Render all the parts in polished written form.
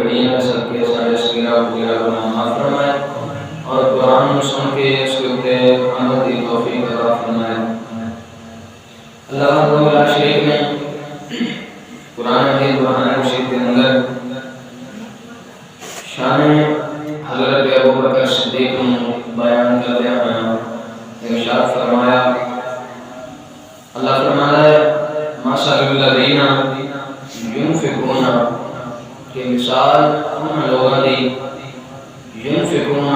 گھڑیاں میں سب کے سارے صغیرہ و کبیرہ گناہ معاف فرمائے اور قرآن سن کے اس کے اوپر عمل کی توفیق عطا فرمائے۔ اللہ وحدہ لا شریک نے قرآن مجید برہان رشید کے اندر شان حضرت ابوبکر صدیق کو بیان کرتے ہیں، ارشاد فرمایا، اللہ فرماتا ہے مثل الذین ينفقون کہ مثال ان لوگوں کی ينفقون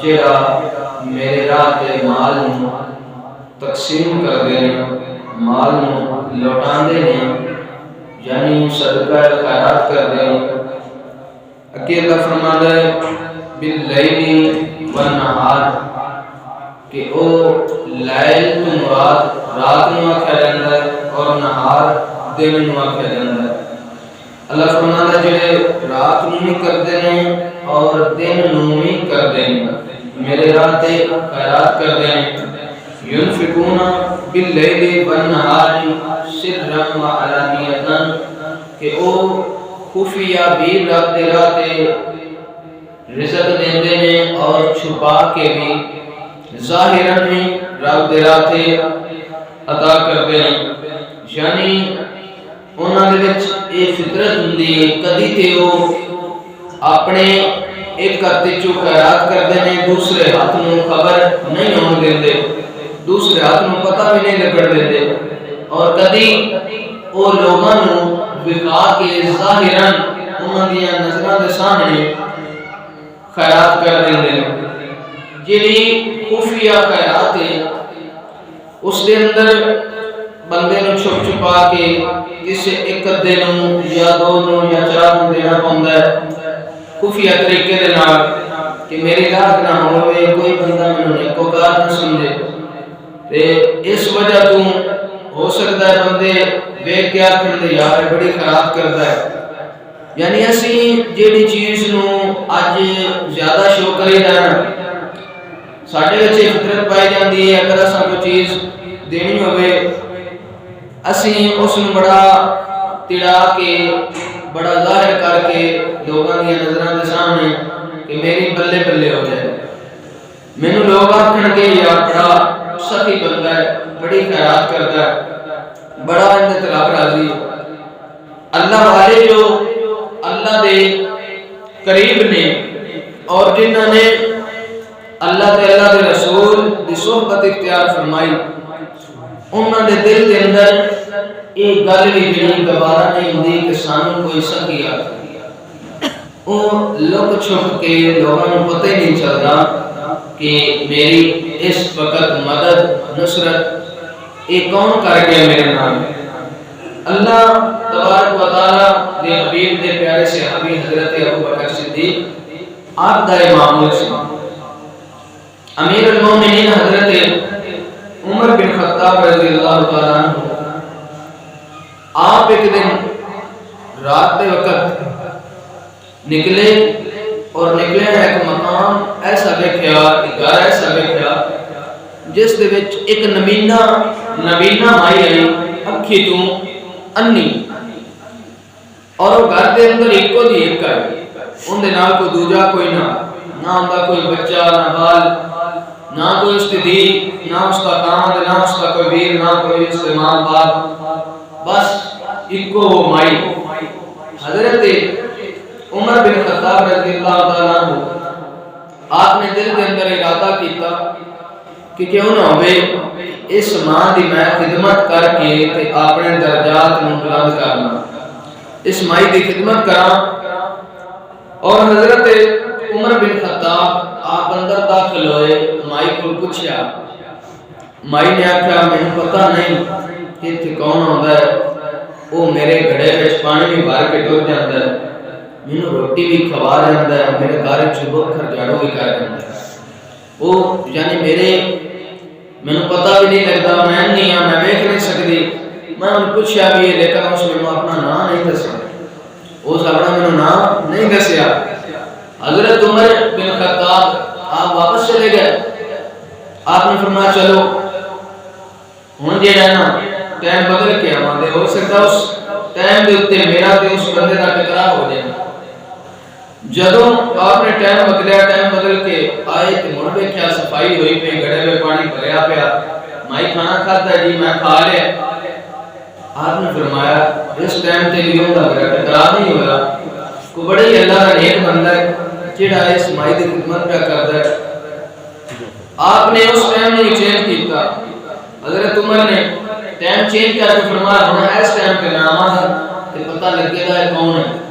جڑا میرے راہ تے مال نو تقسیم کر دے مال نو لوٹان دے یعنی صدقہ خیرات کر دے۔ اکی اللہ فرماتا ہے باللیل والنہار کہ او لیل تو مراد رات نو آکھیا جاندا ہے اور نہار دن نو آکھیا جاندا ہے۔ اللہ فرماتا ہے جڑے رات نو بھی کردے ہیں اور دن نو بھی کردے ہیں، میرے راہ تے خیرات کردے ہیں، ينفقون باللیل والنہار سرا وعلانیۃ کہ او خفیہ بھی رب دے راہ تے رزق دیندے ہیں اور چھپا کے بھی ظاہراً بھی رب دے راہ تے عطا کردے ہیں۔ یعنی انہاں دے وچ یہ فطرت ہوندی ہے کدی تے او اپنے ایک ہاتھ چوں خیرات کردے ہیں دوسرے ہاتھ نو خبر نہیں ہون دیندے، دوسرے ہاتھ نو پتہ بھی نہیں لگن دیندے، اور کدی او لوگاں نو دکھا کے ظاہراً انہاں دیاں نظراں دے سامنے خیرات کر دیندے ہیں۔ جڑی خفیہ خیرات ہے اس دے اندر بندے نو چھپ چھپا کے کسی ایک ادے نو یا دو نو یا چار نو دینا پوندا ہے خفیہ طریقے دے نال کہ میری رات نہ ہوئے، کوئی بندہ مینوں نیکوکار نہ سمجھے، تے اس وجہ تو ہو سکتا ہے بندے دیکھ کے آکھن دے یار بڑی خراب کردا ہے۔ یعنی اسی جیڑی چیز نو اج زیادہ شو کری جانا ساڈے وچ فطرت پائی جاندی ہے، اگر اساں کوئی چیز دینی ہوئے اسی اس نو بڑا تڑا کے بڑا ظاہر کر کے لوگاں دی نظراں دے سامنے کہ میری بلے بلے ہو جائے، مینوں لوگ آکھن کے یار بڑا سخی بندہ ہے، بڑی خیرات کردا ہے، بڑا اندر طرف راضی ہے۔ اللہ والے جو اللہ دے قریب نے اور جنہاں نے اللہ تے اللہ دے رسول دی صحبت اختیار فرمائی، انہاں دے دل دے اندر ایک گل بھی جڑی گوارا نہیں ہوندی کہ سانوں کوئی سخی آ او لک چھپ کے لوگوں کو پتہ ہی نہیں چلتا کہ میری اس وقت مدد نصرت یہ کون کر گیا میرے نام۔ اللہ تبارک و تعالی دے حبیب دے پیارے سے حبیب حضرت ابوبکر صدیق آپ دا معمول سے امیر المومنین حضرت عمر بن خطاب رضی اللہ تعالیٰ عنہ آپ ایک دن رات دے وقت نکلے اور نکلے ایک مقام ایسا دیکھا، ایک گھر ایسا دیکھا جس دے وچ ایک نبینہ مائی آئی اکھی تو انی، اور وہ گھر دے اندر ایک کو دی ایک ہے، ان دے نال کوئی دوجا کوئی نہ ہوندا کوئی بچہ نہ بال نہ کوئی اس دی نہ اس کا کام نہ اس کا کوئی ویر نہ کوئی اس کے ماں باپ، بس ایک کو وہ مائی۔ حضرت عمر بن خطاب رضی اللہ تعالیٰ عنہ آپ نے دل کے اندر ارادہ کیتا کہ کیوں نہ ہوئے اس ماں دی میں خدمت کر کے تے اپنے درجات نو بلند کرنا، اس مائی دی خدمت کراں۔ اور حضرت عمر بن خطاب آپ اندر داخل ہوئے، مائی کو پوچھا، مائی نے آکھا مینوں پتہ نہیں کہ ایتھے کون ہوندا ہے، وہ میرے گھڑے وچ پانی بھی بھر کے ٹر جاندا ہے، مینوں روٹی بھی کھوا جاندا ہے، میرے گھر وچ بکھر جھاڑو بھی کر جاندا ہے، وہ یعنی مینوں پتہ بھی نہیں لگدا، میں نہیں ہاں، میں ویکھ نہیں سکدی۔ میں انہوں پوچھا بھی ہے لیکن اس نے اپنا نام نہیں دسیا، اس اپنا مینوں نام نہیں دسیا۔ حضرت عمر بن خطاب آپ واپس چلے گئے، آپ نے فرمایا چلو ہن جیڑا نا ٹائم بدل کے آواں دے، ہو سکتا اس ٹائم دے اوتے میرا تے اس بندے دا ٹکراؤ ہو جائے۔ جدوں آپ نے ٹائم بدل کے آئے تے مڑ ویکھیا صفائی ہوئی پئی گڑے میں پانی بھریا پیا مائی کھانا کھاتا جی میں کھا لیا آپ نے فرمایا اس ٹائم تے لیوں دا میرا ٹکرا نہیں ہویا کو بڑے ہی اللہ کا نیک بندہ ہے جڑا اس مائی دی خدمت پہ کردا ہے آپ نے اس ٹائم نہیں چینج کیتا حضرت عمر نے ٹائم چینج کیا تو فرمایا ہن اس ٹائم پہ نام آ تے پتہ لگے گا کون ہے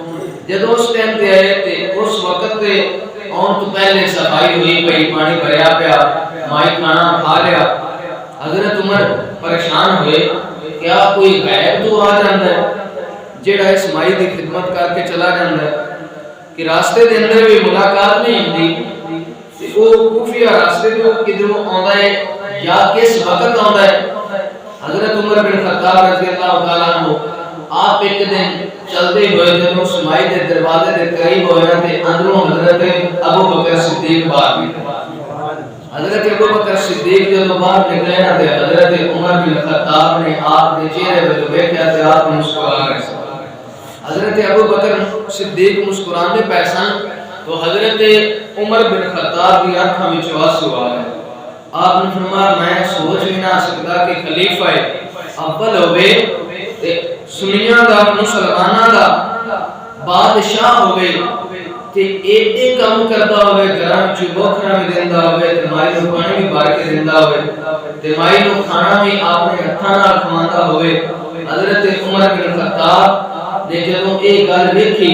جدوں اس ٹائم تے آئے تے اس وقت تے اون تو پہلے صفائی ہوئی پئی پانی بھریا پیا مائی کھانا کھا لیا حضرت عمر پریشان ہوئے کیا کوئی غیب تو آ جاندا ہے جڑا اس مائی دی خدمت کر کے چلا جاندا ہے کہ راستے دے اندر بھی ملاقات نہیں ہوندی تے او خفیہ راستے تو کدھروں آندا ہے یا کس وقت آندا ہے حضرت عمر بن خطاب رضی اللہ تعالی عنہ آپ ایک دن چلتے ہوئے جب اس مائی دے دروازے دے قریب ہوئے تے اندروں حضرت ابو بکر صدیق باہر نکلے حضرت ابو بکر صدیق جب باہر نکلے نا تے حضرت عمر بن خطاب نے آپ دے چہرے تے دیکھا تے آپ مسکرا رہے سن حضرت ابو بکر صدیق مسکراندے پے سن تو حضرت عمر بن خطاب دی آنکھاں وچ آنسو آ گئے آپ نے فرمایا میں سوچ بھی نہ سکتا کہ خلیفہ اول ہوئے تے سنیاں دا مسلماناں دا بادشاہ ہوئے تے ایڈے کام کردا ہوئے گھراں وچ بوکھرا بھی دیندا ہوئے تے مائی نوں پانی بھی بھر کے دیندا ہوئے تے مائی نوں کھانا بھی آپ نے ہتھاں نال کھواندا ہوئے حضرت عمر بن خطاب نے جدوں اے گل ویکھی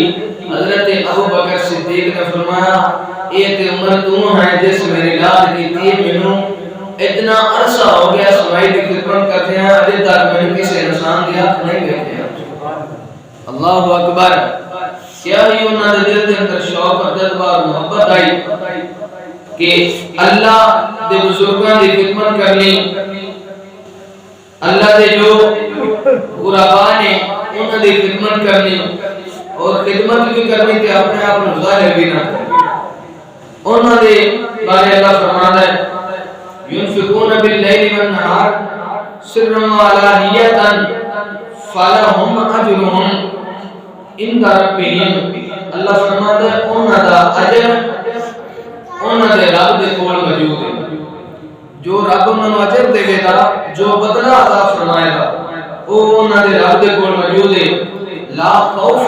حضرت ابو بکر صدیق نے فرمایا اے تے عمر تو ہے جس میری لاد کیتی مینوں اتنا عرصہ ہو گیا سمائی دی خدمت کرتے ہیں ابھی تک میں نے کسی انسان دی حق نہیں دیکھے اللہ اکبر کیا ہی انہاں دے دل دے اندر شوق اور جذبہ اور محبت آئی کہ اللہ دے بزرگاں دی خدمت کرنی اللہ دے جو قربان نے انہاں دی خدمت کرنی اور خدمت بھی کرنی تے اپنے آپ کو ظاہر بھی نہ کرنی انہاں دے بارے اللہ فرماتا ہے ينفقون بالليل والنهار سرا وعلانية فلهم أجرهم عند ربهم اللہ فرماتا ہے انہاں دا اجر انہاں دے رب دے کول موجود ہے جو رب انہاں نوں اجر دے گا جو بدلہ عطا فرمائے گا او انہاں دے رب دے کول موجود ہے لا خوف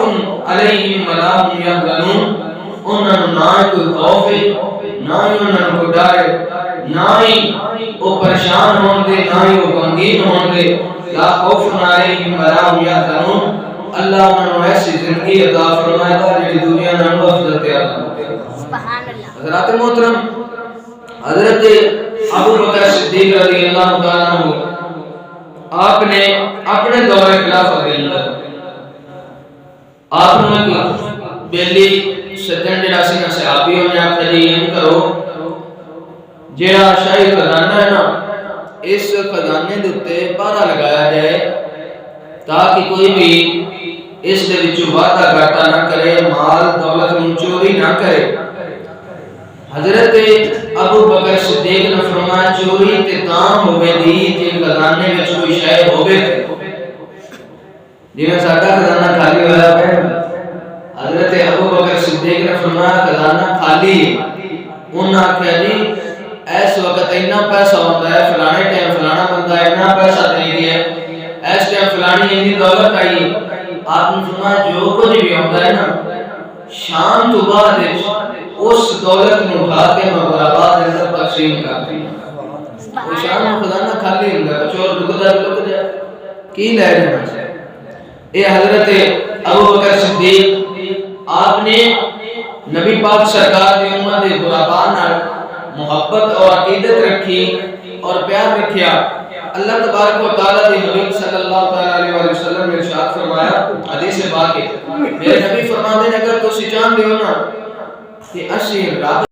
علیہم ولا هم يحزنون انہاں نوں نہ کوئی خوف ہے نہ انہاں نوں کوئی ڈر ہے نہ ہی وہ پریشان ہون دے نہ ہی وہ غمگین ہون دے لا خوف علیہم ولا هم يحزنون اللہ انہوں نے ایسی زندگی عطا فرمائے گا جو دنیا میں افضل تیار سبحان اللہ حضرات محترم حضرت ابو بکر صدیق رضی اللہ تعالیٰ عنہ آپ نے اپنے دور خلافت کے اندر آپ نے بیلی سجن جڑا سی نا صحابیوں نے آپ نے یہ کرو جڑا شاہی خزانہ ہے نا اس خزانے دے اوتے پہرا لگایا جائے تاکہ کوئی بھی اس دے وچوں وعدہ گھاٹا نہ کرے مال دولت نوں چوری نہ کرے حضرت ابو بکر صدیق نے فرمایا چوری تے تاں ہوے دی جے خزانے وچ کوئی شے ہوے جے ساڈا خزانہ خالی ہویا ہے حضرت ابو بکر صدیق نے فرمایا خزانہ خالی انہاں کہا جی اس وقت اتنا پیسہ ہوتا ہے فلانے ٹائم فلانا بندہ اتنا پیسہ دے گیا اس ٹائم فلانی اتنی دولت آئی آپ نے فرمایا جو کچھ بھی ہوتا ہے نا شام تو بعد اس دولت میں اٹھا کے مغربات اندر تقسیم کرتے ہیں وہ شام میں خزانہ خالی ہوگا چور لک جائے کی لے جانا چاہے اے حضرت ابو بکر صدیق آپ نے نبی پاک سرکار دی امت دے غرباء نال محبت اور عقیدت رکھی اور پیار رکھیا اللہ تبارک و تعالی دی حبیب صلی اللہ تعالی علیہ وسلم نے ارشاد فرمایا حدیث پاک ہے میرے نبی فرماتے ہیں اگر تسی چاہندے ہو نا کہ اسی رب